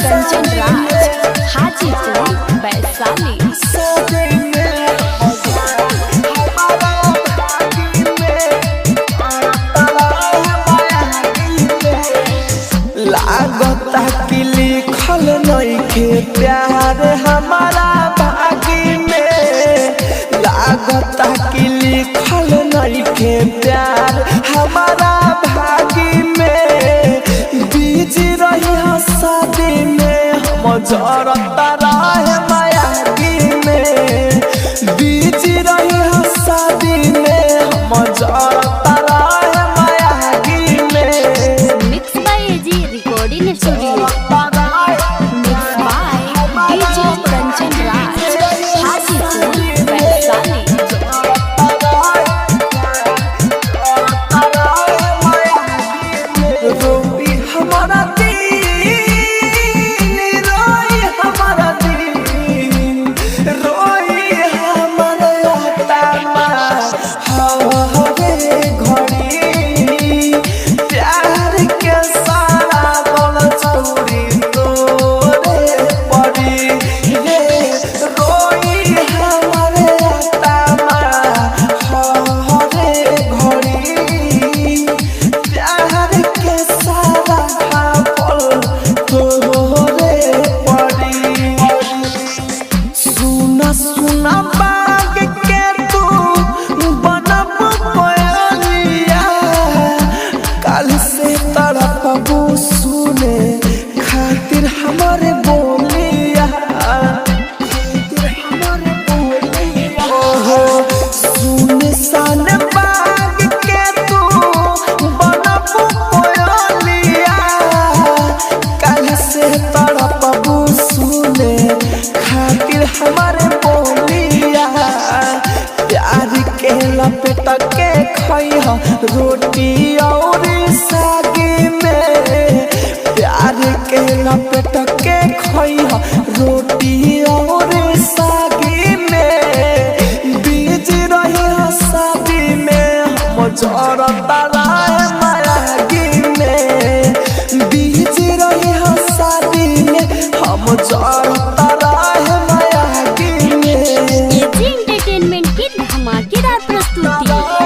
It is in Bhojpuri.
कंचन राज हाजीपुर वैशाली। लागता कि लिखल नइखे प्यार हमारा भागी में, लागता कि लिखल नइखे प्यार हमारा भागी में। बीजी रही शादी में हम जरता रहे मायागी में, बीजी रही शादी में हम जरता रहे मायागी में। Mix by AG recording studio, mix by DJ Kanchan Raj Hajipur Vaishali. रोई हमारा दिन, रोई हमारा दिन, रोई हमारे आत्मा हरे घड़ी। प्यार के सारा बोल चोरी तोरे पड़ी रे। रोई हमारे आत्मा हरे घड़ी। प्यार के सारा बोल तोरे पड़ी। सुना सुना बाग के तू बनब कोयलिया, कल से तड़पबू सुने खातिर हमारे बोलिया, खातिर हमारे बोलिया। ओहो सुने सन बाग के तू बनब कोयलिया, कल से तड़पबू सुने खातिर हमारे बोलिया। प्यार के लपेट के खइह रोटी और सागी में, प्यार के लपेट के खइह रोटी और सागी में। बीज रही शादी में हम जरता रहे मायागी में, बीज रही शादी में हम जरता रहे मायागी में। एजी एंटरटेनमेंट की धमाकेदार प्रस्तुति।